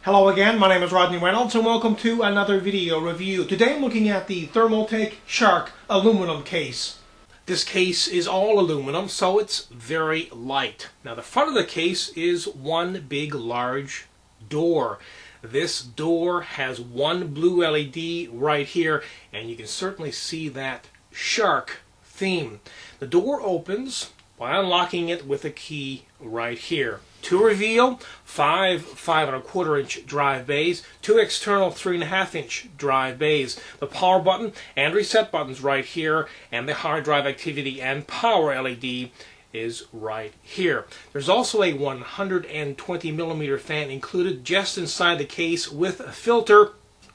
Hello again, my name is Rodney Reynolds and welcome to another video review. Today I'm looking at the Thermaltake Shark aluminum case. This case is all aluminum, so it's very light. Now the front of the case is one big large door. This door has one blue LED right here, and you can certainly see that shark theme. The door opens by unlocking it with a key right here. To reveal, 5.25 inch drive bays, 2 external 3.5 inch drive bays, the power button and reset buttons right here, and the hard drive activity and power LED is right here. There's also a 120mm fan included just inside the case with a filter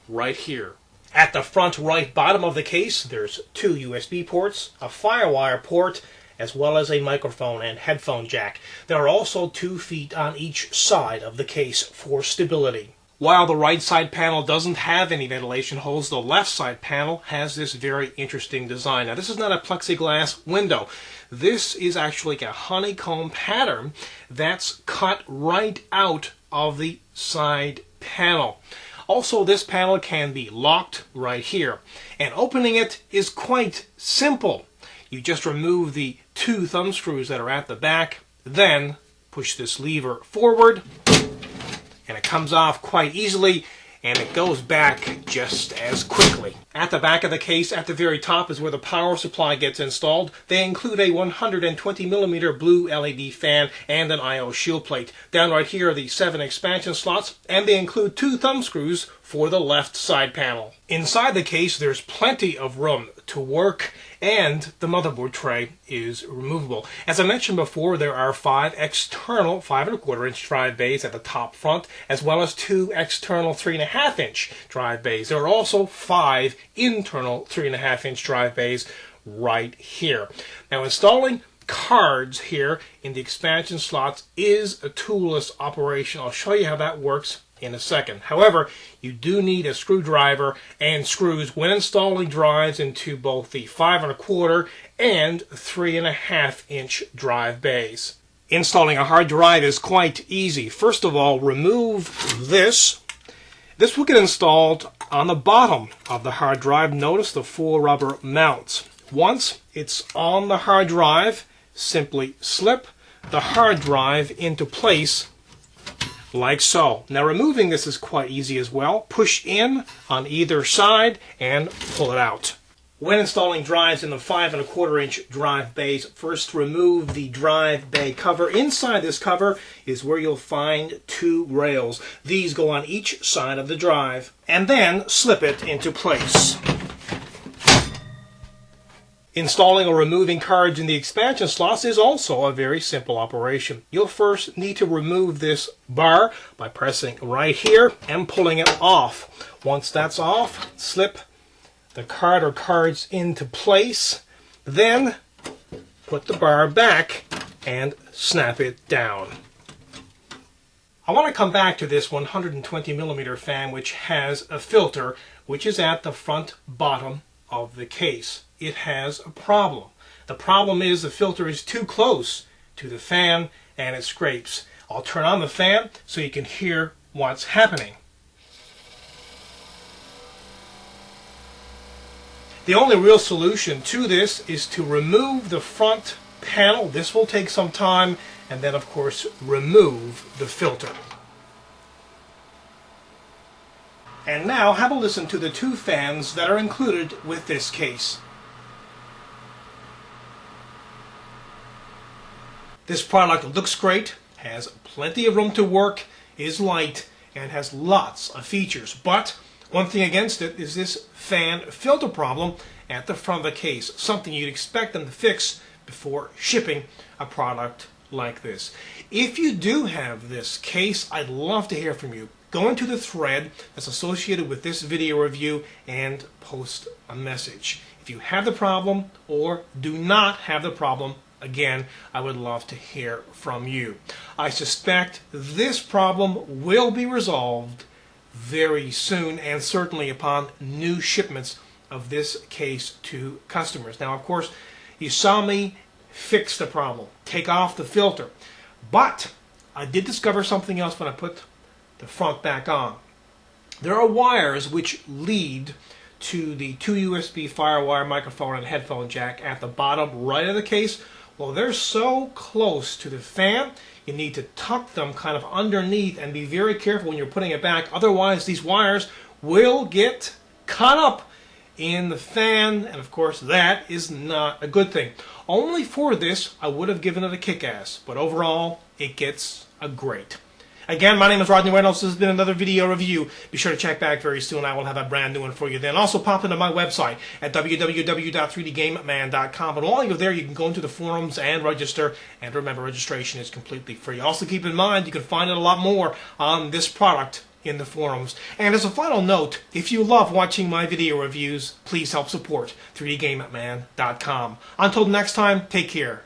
right here. At the front right bottom of the case, there's 2 USB ports, a FireWire port, as well as a microphone and headphone jack. There are also 2 feet on each side of the case for stability. While the right side panel doesn't have any ventilation holes, the left side panel has this very interesting design. Now this is not a plexiglass window. This is actually a honeycomb pattern that's cut right out of the side panel. Also, this panel can be locked right here, and opening it is quite simple. You just remove the 2 thumb screws that are at the back, then push this lever forward, and it comes off quite easily, and it goes back just as quickly. At the back of the case, at the very top, is where the power supply gets installed. They include a 120mm blue LED fan and an I/O shield plate. Down right here are the 7 expansion slots, and they include 2 thumb screws for the left side panel. Inside the case, there's plenty of room to work, and the motherboard tray is removable. As I mentioned before, there are 5 external 5.25 inch drive bays at the top front, as well as 2 external 3.5 inch drive bays. There are also 5 internal 3.5 inch drive bays right here. Now, installing cards here in the expansion slots is a toolless operation. I'll show you how that works in a second. However, you do need a screwdriver and screws when installing drives into both the 5.25 and 3.5 inch drive bays. Installing a hard drive is quite easy. First of all, remove this. This will get installed on the bottom of the hard drive. Notice the 4 rubber mounts. Once it's on the hard drive, simply slip the hard drive into place like so. Now removing this is quite easy as well. Push in on either side and pull it out. When installing drives in the 5.25 inch drive bays, first remove the drive bay cover. Inside this cover is where you'll find 2 rails. These go on each side of the drive, and then slip it into place. Installing or removing cards in the expansion slots is also a very simple operation. You'll first need to remove this bar by pressing right here and pulling it off. Once that's off, slip the card or cards into place, then put the bar back and snap it down. I want to come back to this 120mm fan, which has a filter which is at the front bottom of the case. It has a problem. The problem is the filter is too close to the fan and it scrapes. I'll turn on the fan so you can hear what's happening. The only real solution to this is to remove the front panel. This will take some time, and then of course remove the filter. And now have a listen to the 2 fans that are included with this case. This product looks great, has plenty of room to work, is light, and has lots of features. But one thing against it is this fan filter problem at the front of the case, something you'd expect them to fix before shipping a product like this. If you do have this case, I'd love to hear from you. Go into the thread that's associated with this video review and post a message. If you have the problem or do not have the problem, again, I would love to hear from you. I suspect this problem will be resolved very soon, and certainly upon new shipments of this case to customers. Now, of course, you saw me fix the problem, take off the filter, but I did discover something else when I put the front back on. There are wires which lead to the 2 USB FireWire microphone and headphone jack at the bottom right of the case. Well, they're so close to the fan, you need to tuck them kind of underneath and be very careful when you're putting it back. Otherwise, these wires will get caught up in the fan, and of course, that is not a good thing. Only for this, I would have given it a kick-ass, but overall, it gets a great. Again, my name is Rodney Reynolds. This has been another video review. Be sure to check back very soon. I will have a brand new one for you then. Also, pop into my website at www.3dgameman.com. And while you're there, you can go into the forums and register. And remember, registration is completely free. Also, keep in mind, you can find out a lot more on this product in the forums. And as a final note, if you love watching my video reviews, please help support 3dgameman.com. Until next time, take care.